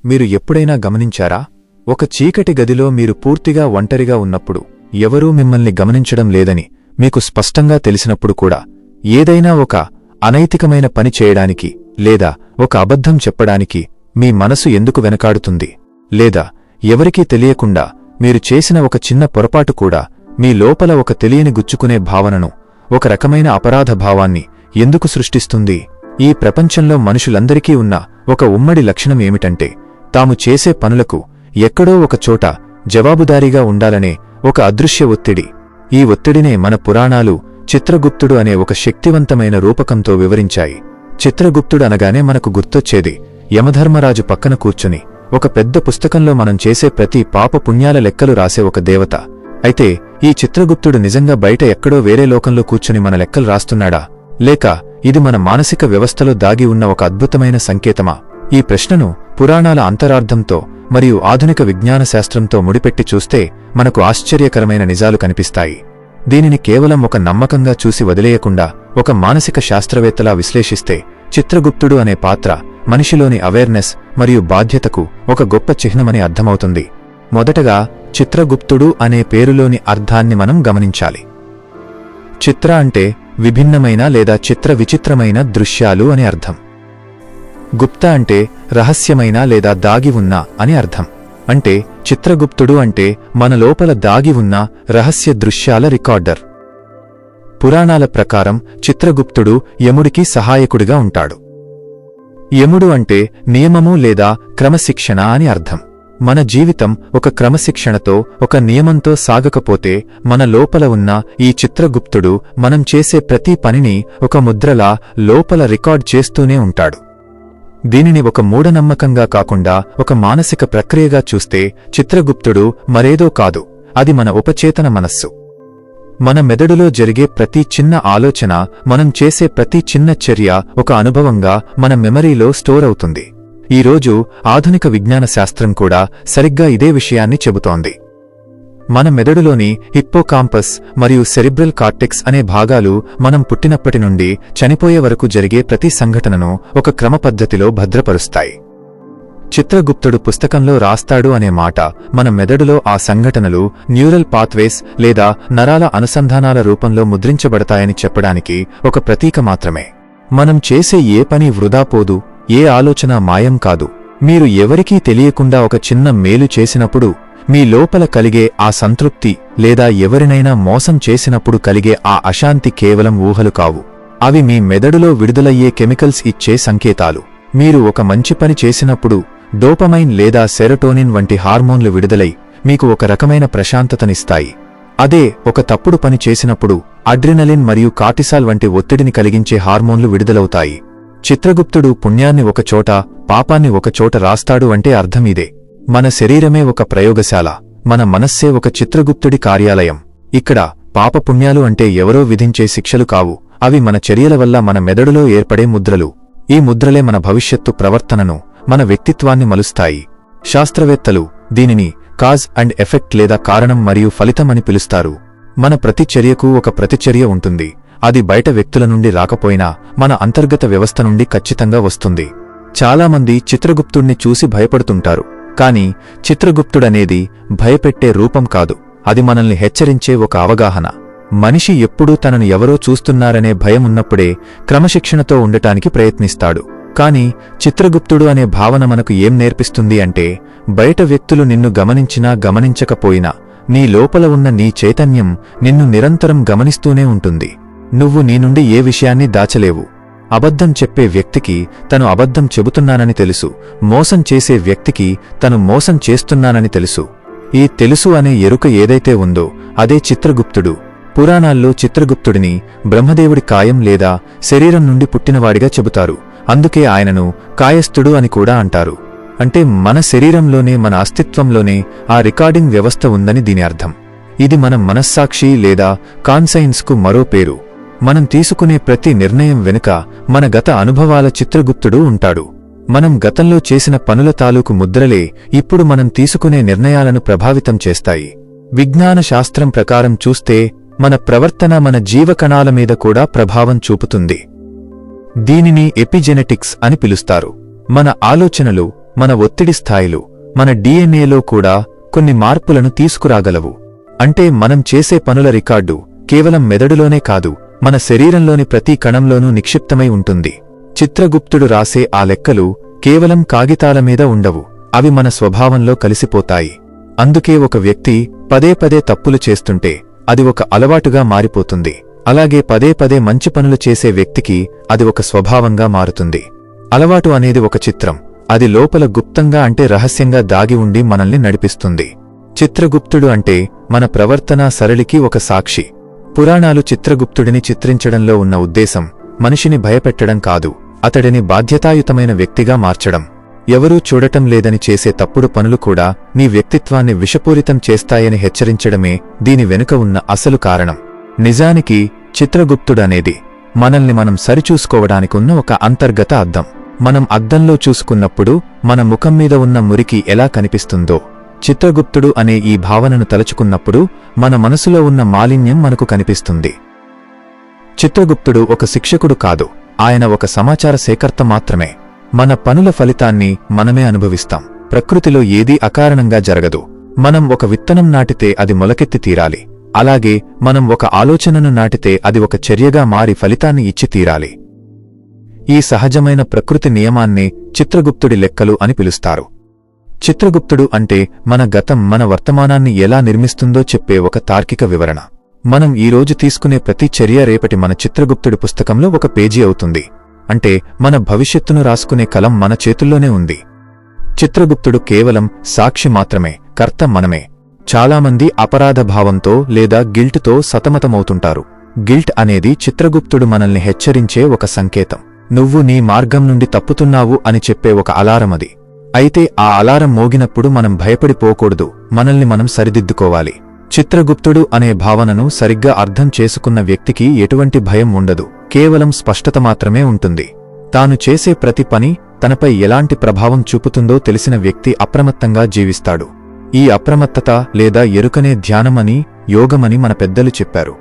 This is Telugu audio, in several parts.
మీరు ఎప్పుడైనా గమనించారా? ఒక చీకటి గదిలో మీరు పూర్తిగా ఒంటరిగా ఉన్నప్పుడు, ఎవరూ మిమ్మల్ని గమనించడం లేదని మీకు స్పష్టంగా తెలిసినప్పుడు కూడా, ఏదైనా ఒక అనైతికమైన పని చేయడానికి లేదా ఒక అబద్ధం చెప్పడానికి మీ మనసు ఎందుకు వెనకాడుతుంది? లేదా ఎవరికీ తెలియకుండా మీరు చేసిన ఒక చిన్న పొరపాటు కూడా మీ లోపల ఒక తెలియని గుచ్చుకునే భావనను, ఒక రకమైన అపరాధ భావాన్ని ఎందుకు సృష్టిస్తుంది? ఈ ప్రపంచంలో మనుషులందరికీ ఉన్న ఒక ఉమ్మడి లక్షణం ఏమిటంటే, తాము చేసే పనులకు ఎక్కడో ఒక చోట జవాబుదారీగా ఉండాలనే ఒక అదృశ్య ఒత్తిడి. ఈ ఒత్తిడినే మన పురాణాలు చిత్రగుప్తుడు అనే ఒక శక్తివంతమైన రూపకంతో వివరించాయి. చిత్రగుప్తుడు అనగానే మనకు గుర్తొచ్చేది యమధర్మరాజు పక్కన కూర్చుని ఒక పెద్ద పుస్తకంలో మనం చేసే ప్రతి పాప పుణ్యాల లెక్కలు రాసే ఒక దేవత. అయితే ఈ చిత్రగుప్తుడు నిజంగా బయట ఎక్కడో వేరే లోకంలో కూర్చుని మన లెక్కలు రాస్తున్నాడా? లేక ఇది మన మానసిక వ్యవస్థలో దాగి ఉన్న ఒక అద్భుతమైన సంకేతమా? ఈ ప్రశ్నను పురాణాల అంతరార్థంతో మరియు ఆధునిక విజ్ఞాన శాస్త్రంతో ముడిపెట్టి చూస్తే మనకు ఆశ్చర్యకరమైన నిజాలు కనిపిస్తాయి. దీనిని కేవలం ఒక నమ్మకంగా చూసి వదిలేయకుండా ఒక మానసిక శాస్త్రవేత్తలా విశ్లేషిస్తే, చిత్రగుప్తుడు అనే పాత్ర మనిషిలోని అవేర్నెస్ మరియు బాధ్యతకు ఒక గొప్ప చిహ్నమని అర్థమవుతుంది. మొదటగా చిత్రగుప్తుడు అనే పేరులోని అర్థాన్ని మనం గమనించాలి. చిత్ర అంటే విభిన్నమైన లేదా చిత్ర విచిత్రమైన దృశ్యాలు అని అర్థం. గుప్త అంటే రహస్యమైన లేదా దాగి ఉన్న అని అర్థం. అంటే చిత్రగుప్తుడు అంటే మన లోపల దాగి ఉన్న రహస్య దృశ్యాల రికార్డర్. పురాణాల ప్రకారం చిత్రగుప్తుడు యముడికి సహాయకుడిగా ఉంటాడు. యముడు అంటే నియమము లేదా క్రమశిక్షణ అని అర్థం. మన జీవితం ఒక క్రమశిక్షణతో, ఒక నియమంతో సాగకపోతే మన లోపల ఉన్న ఈ చిత్రగుప్తుడు మనం చేసే ప్రతి పనిని ఒక ముద్రలా లోపల రికార్డ్ చేస్తూనే ఉంటాడు. దీనిని ఒక మూఢనమ్మకంగా కాకుండా ఒక మానసిక ప్రక్రియగా చూస్తే, చిత్రగుప్తుడు మరేదో కాదు, అది మన ఉపచేతన మనస్సు. మన మెదడులో జరిగే ప్రతి చిన్న ఆలోచన, మనం చేసే ప్రతి చిన్న చర్య ఒక అనుభవంగా మన మెమరీలో స్టోర్ అవుతుంది. ఈరోజు ఆధునిక విజ్ఞాన శాస్త్రం కూడా సరిగ్గా ఇదే విషయాన్ని చెబుతోంది. మన మెదడులోని హిప్పోకాంపస్ మరియు సెరిబ్రల్ కార్టెక్స్ అనే భాగాలు మనం పుట్టినప్పటి నుండి చనిపోయే వరకు జరిగే ప్రతి సంఘటనను ఒక క్రమపద్ధతిలో భద్రపరుస్తాయి. చిత్రగుప్తుడు పుస్తకంలో రాస్తాడు అనే మాట మన మెదడులో ఆ సంఘటనలు న్యూరల్ పాత్వేస్ లేదా నరాల అనుసంధానాల రూపంలో ముద్రించబడతాయని చెప్పడానికి ఒక ప్రతీక మాత్రమే. మనం చేసే ఏ పని వృధా పోదు, ఏ ఆలోచన మాయం కాదు. మీరు ఎవరికీ తెలియకుండా ఒక చిన్న మేలు చేసినప్పుడు మీ లోపల కలిగే ఆ సంతృప్తి, లేదా ఎవరినైనా మోసం చేసినప్పుడు కలిగే ఆ అశాంతి కేవలం ఊహలు కావు. అవి మీ మెదడులో విడుదలయ్యే కెమికల్స్ ఇచ్చే సంకేతాలు. మీరు ఒక మంచి పని చేసినప్పుడు డోపమైన్ లేదా సెరోటోనిన్ వంటి హార్మోన్లు విడుదలై మీకు ఒక రకమైన ప్రశాంతతనిస్తాయి. అదే ఒక తప్పుడు పని చేసినప్పుడు అడ్రినలిన్ మరియు కార్టిసాల్ వంటి ఒత్తిడిని కలిగించే హార్మోన్లు విడుదలవుతాయి. చిత్రగుప్తుడు పుణ్యాన్ని ఒకచోట, పాపాన్ని ఒకచోట రాస్తాడు అంటే అర్థమిదే. మన శరీరమే ఒక ప్రయోగశాల, మన మనస్సే ఒక చిత్రగుప్తుడి కార్యాలయం. ఇక్కడ పాపపుణ్యాలు అంటే ఎవరో విధించే శిక్షలు కావు, అవి మన చర్యల వల్ల మన మెదడులో ఏర్పడే ముద్రలు. ఈ ముద్రలే మన భవిష్యత్తు ప్రవర్తనను, మన వ్యక్తిత్వాన్ని మలుస్తాయి. శాస్త్రవేత్తలు దీనిని కాజ్ అండ్ ఎఫెక్ట్ లేదా కారణం మరియు ఫలితం అని పిలుస్తారు. మన ప్రతి చర్యకు ఒక ప్రతిచర్య ఉంటుంది. అది బయట వ్యక్తుల నుండి రాకపోయినా మన అంతర్గత వ్యవస్థ నుండి ఖచ్చితంగా వస్తుంది. చాలామంది చిత్రగుప్తుణ్ణి చూసి భయపడుతుంటారు. కాని చిత్రగుప్తుడనేది భయపెట్టే రూపం కాదు, అది మనల్ని హెచ్చరించే ఒక అవగాహన. మనిషి ఎప్పుడూ తనను ఎవరో చూస్తున్నారనే భయం ఉన్నప్పుడే క్రమశిక్షణతో ఉండటానికి ప్రయత్నిస్తాడు. కాని చిత్రగుప్తుడు అనే భావన మనకు ఏం నేర్పిస్తుంది అంటే, బయట వ్యక్తులు నిన్ను గమనించినా గమనించకపోయినా నీ లోపల ఉన్న నీ చైతన్యం నిన్ను నిరంతరం గమనిస్తూనే ఉంటుంది. నువ్వు నీ నుండి ఏ విషయాన్ని దాచలేవు. అబద్ధం చెప్పే వ్యక్తికి తను అబద్ధం చెబుతున్నానని తెలుసు, మోసం చేసే వ్యక్తికి తను మోసం చేస్తున్నానని తెలుసు. ఈ తెలుసు అనే ఎరుక ఏదైతే ఉందో అదే చిత్రగుప్తుడు. పురాణాల్లో చిత్రగుప్తుడిని బ్రహ్మదేవుడి కాయం లేదా శరీరం నుండి పుట్టినవాడిగా చెబుతారు. అందుకే ఆయనను కాయస్థుడు అని కూడా అంటారు. అంటే మన శరీరంలోనే, మన అస్తిత్వంలోనే ఆ రికార్డింగ్ వ్యవస్థ ఉందని దీని అర్థం. ఇది మన మనస్సాక్షి లేదా కాన్సైన్స్కు మరో పేరు. మనం తీసుకునే ప్రతి నిర్ణయం వెనుక మన గత అనుభవాల చిత్రగుప్తుడు ఉంటాడు. మనం గతంలో చేసిన పనుల తాలూకు ముద్రలే ఇప్పుడు మనం తీసుకునే నిర్ణయాలను ప్రభావితం చేస్తాయి. విజ్ఞాన శాస్త్రం ప్రకారం చూస్తే మన ప్రవర్తన మన జీవకణాల మీద కూడా ప్రభావం చూపుతుంది. దీనిని ఎపిజెనెటిక్స్ అని పిలుస్తారు. మన ఆలోచనలు, మన ఒత్తిడి స్థాయిలు మన డిఎన్ఏలో కూడా కొన్ని మార్పులను తీసుకురాగలవు. అంటే మనం చేసే పనుల రికార్డు కేవలం మెదడులోనే కాదు, మన శరీరంలోని ప్రతి కణంలోనూ నిక్షిప్తమై ఉంటుంది. చిత్రగుప్తుడు రాసే ఆ లెక్కలు కేవలం కాగితాల మీద ఉండవు, అవి మన స్వభావంలో కలిసిపోతాయి. అందుకే ఒక వ్యక్తి పదే పదే తప్పులు చేస్తుంటే అది ఒక అలవాటుగా మారిపోతుంది. అలాగే పదే పదే మంచి పనులు చేసే వ్యక్తికి అది ఒక స్వభావంగా మారుతుంది. అలవాటు అనేది ఒక చిత్రం, అది లోపల గుప్తంగా అంటే రహస్యంగా దాగి ఉండి మనల్ని నడిపిస్తుంది. చిత్రగుప్తుడు అంటే మన ప్రవర్తనా సరళికి ఒక సాక్షి. పురాణాలు చిత్రగుప్తుడిని చిత్రించడంలో ఉన్న ఉద్దేశం మనిషిని భయపెట్టడం కాదు, అతడిని బాధ్యతాయుతమైన వ్యక్తిగా మార్చడం. ఎవరూ చూడటం లేదని చేసే తప్పుడు పనులు కూడా నీ వ్యక్తిత్వాన్ని విషపూరితం చేస్తాయని హెచ్చరించడమే దీని వెనుక ఉన్న అసలు కారణం. నిజానికి చిత్రగుప్తుడనేది మనల్ని మనం సరిచూసుకోవడానికున్న ఒక అంతర్గత అద్దం. మనం అద్దంలో చూసుకున్నప్పుడు మన ముఖం మీద ఉన్న మురికి ఎలా కనిపిస్తుందో, చిత్రగుప్తుడు అనే ఈ భావనను తలుచుకున్నప్పుడు మన మనసులో ఉన్న మాలిన్యం మనకు కనిపిస్తుంది. చిత్రగుప్తుడు ఒక శిక్షకుడు కాదు, ఆయన ఒక సమాచార సేకర్త మాత్రమే. మన పనుల ఫలితాన్ని మనమే అనుభవిస్తాం. ప్రకృతిలో ఏదీ అకారణంగా జరగదు. మనం ఒక విత్తనం నాటితే అది మొలకెత్తి తీరాలి. అలాగే మనం ఒక ఆలోచనను నాటితే అది ఒక చర్యగా మారి ఫలితాన్ని ఇచ్చి తీరాలి. ఈ సహజమైన ప్రకృతి నియమాన్నే చిత్రగుప్తుడి లెక్కలు అని పిలుస్తారు. చిత్రగుప్తుడు అంటే మన గతం మన వర్తమానాన్ని ఎలా నిర్మిస్తుందో చెప్పే ఒక తార్కిక వివరణ. మనం ఈరోజు తీసుకునే ప్రతి చర్య రేపటి మన చిత్రగుప్తుడి పుస్తకంలో ఒక పేజీ అవుతుంది. అంటే మన భవిష్యత్తును రాసుకునే కలం మన చేతుల్లోనే ఉంది. చిత్రగుప్తుడు కేవలం సాక్షి మాత్రమే, కర్త మనమే. చాలామంది అపరాధ భావంతో లేదా గిల్ట్తో సతమతమవుతుంటారు. గిల్ట్ అనేది చిత్రగుప్తుడు మనల్ని హెచ్చరించే ఒక సంకేతం. నువ్వు నీ మార్గం నుండి తప్పుతున్నావు అని చెప్పే ఒక అలారమది. అయితే ఆ అలారం మోగినప్పుడు మనం భయపడిపోకూడదు, మనల్ని మనం సరిదిద్దుకోవాలి. చిత్రగుప్తుడు అనే భావనను సరిగ్గా అర్థం చేసుకున్న వ్యక్తికి ఎటువంటి భయం ఉండదు, కేవలం స్పష్టత మాత్రమే ఉంటుంది. తాను చేసే ప్రతి పని తనపై ఎలాంటి ప్రభావం చూపుతుందో తెలిసిన వ్యక్తి అప్రమత్తంగా జీవిస్తాడు. ఈ అప్రమత్తత లేదా ఎరుకనే ధ్యానమని, యోగమని మన పెద్దలు చెప్పారు.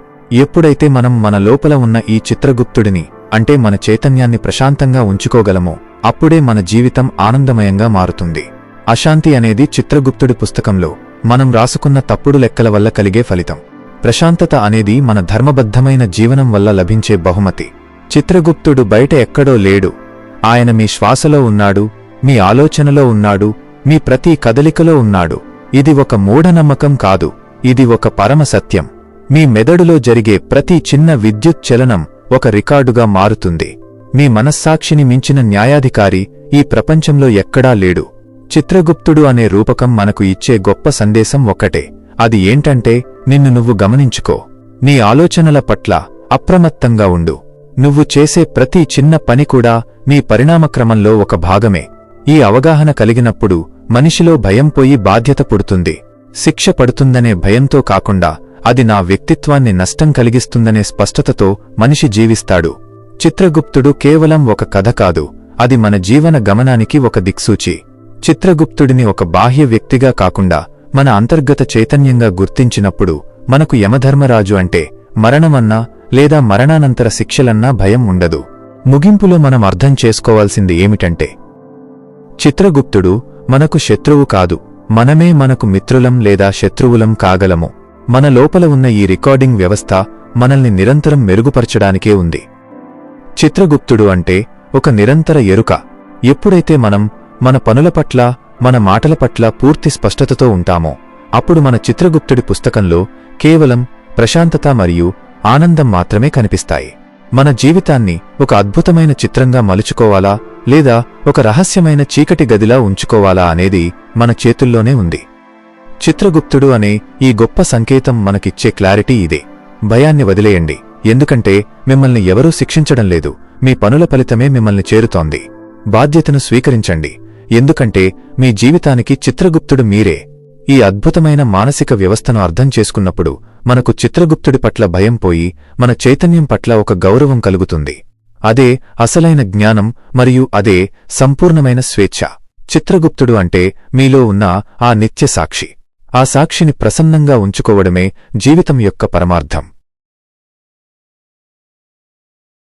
ఎప్పుడైతే మనం మన లోపల ఉన్న ఈ చిత్రగుప్తుడిని అంటే మన చైతన్యాన్ని ప్రశాంతంగా ఉంచుకోగలమో అప్పుడే మన జీవితం ఆనందమయంగా మారుతుంది. అశాంతి అనేది చిత్రగుప్తుడి పుస్తకంలో మనం రాసుకున్న తప్పుడు లెక్కల వల్ల కలిగే ఫలితం. ప్రశాంతత అనేది మన ధర్మబద్ధమైన జీవనం వల్ల లభించే బహుమతి. చిత్రగుప్తుడు బయట ఎక్కడో లేడు, ఆయన మీ శ్వాసలో ఉన్నాడు, మీ ఆలోచనలో ఉన్నాడు, మీ ప్రతి కదలికలో ఉన్నాడు. ఇది ఒక మూఢనమ్మకం కాదు, ఇది ఒక పరమ సత్యం. మీ మెదడులో జరిగే ప్రతి చిన్న విద్యుత్ చలనం ఒక రికార్డుగా మారుతుంది. మీ మనస్సాక్షిని మించిన న్యాయాధికారి ఈ ప్రపంచంలో ఎక్కడా లేడు. చిత్రగుప్తుడు అనే రూపకం మనకు ఇచ్చే గొప్ప సందేశం ఒక్కటే, అది ఏంటంటే నిన్ను నువ్వు గమనించుకో. నీ ఆలోచనల పట్ల అప్రమత్తంగా ఉండు. నువ్వు చేసే ప్రతి చిన్న పని కూడా నీ పరిణామక్రమంలో ఒక భాగమే. ఈ అవగాహన కలిగినప్పుడు మనిషిలో భయం పోయి బాధ్యత పుడుతుంది. శిక్ష పడుతుందనే భయంతో కాకుండా అది నా వ్యక్తిత్వాన్ని నష్టం కలిగిస్తుందనే స్పష్టతతో మనిషి జీవిస్తాడు. చిత్రగుప్తుడు కేవలం ఒక కథ కాదు, అది మన జీవన గమనానికి ఒక దిక్సూచి. చిత్రగుప్తుడిని ఒక బాహ్య వ్యక్తిగా కాకుండా మన అంతర్గత చైతన్యంగా గుర్తించినప్పుడు మనకు యమధర్మరాజు అంటే మరణమన్నా లేదా మరణానంతర శిక్షలన్నా భయం ఉండదు. ముగింపులో మనం అర్థం చేసుకోవాల్సింది ఏమిటంటే, చిత్రగుప్తుడు మనకు శత్రువు కాదు, మనమే మనకు మిత్రులం లేదా శత్రువులం కాగలము. మన లోపల ఉన్న ఈ రికార్డింగ్ వ్యవస్థ మనల్ని నిరంతరం మెరుగుపరచడానికే ఉంది. చిత్రగుప్తుడు అంటే ఒక నిరంతర ఎరుక. ఎప్పుడైతే మనం మన పనుల పట్ల, మన మాటల పట్ల పూర్తి స్పష్టతతో ఉంటామో అప్పుడు మన చిత్రగుప్తుడి పుస్తకంలో కేవలం ప్రశాంతత మరియు ఆనందం మాత్రమే కనిపిస్తాయి. మన జీవితాన్ని ఒక అద్భుతమైన చిత్రంగా మలుచుకోవాలా లేదా ఒక రహస్యమైన చీకటి గదిలా ఉంచుకోవాలా అనేది మన చేతుల్లోనే ఉంది. చిత్రగుప్తుడు అనే ఈ గొప్ప సంకేతం మనకిచ్చే క్లారిటీ ఇదే. భయాన్ని వదిలేయండి, ఎందుకంటే మిమ్మల్ని ఎవరూ శిక్షించడం లేదు, మీ పనుల ఫలితమే మిమ్మల్ని చేరుతోంది. బాధ్యతను స్వీకరించండి, ఎందుకంటే మీ జీవితానికి చిత్రగుప్తుడు మీరే. ఈ అద్భుతమైన మానసిక వ్యవస్థను అర్థం చేసుకున్నప్పుడు మనకు చిత్రగుప్తుడి పట్ల భయం పోయి మన చైతన్యం పట్ల ఒక గౌరవం కలుగుతుంది. అదే అసలైన జ్ఞానం మరియు అదే సంపూర్ణమైన స్వేచ్ఛ. చిత్రగుప్తుడు అంటే మీలో ఉన్న ఆ నిత్య సాక్షి. ఆ సాక్షిని ప్రసన్నంగా ఉంచుకోవడమే జీవితం యొక్క పరమార్థం.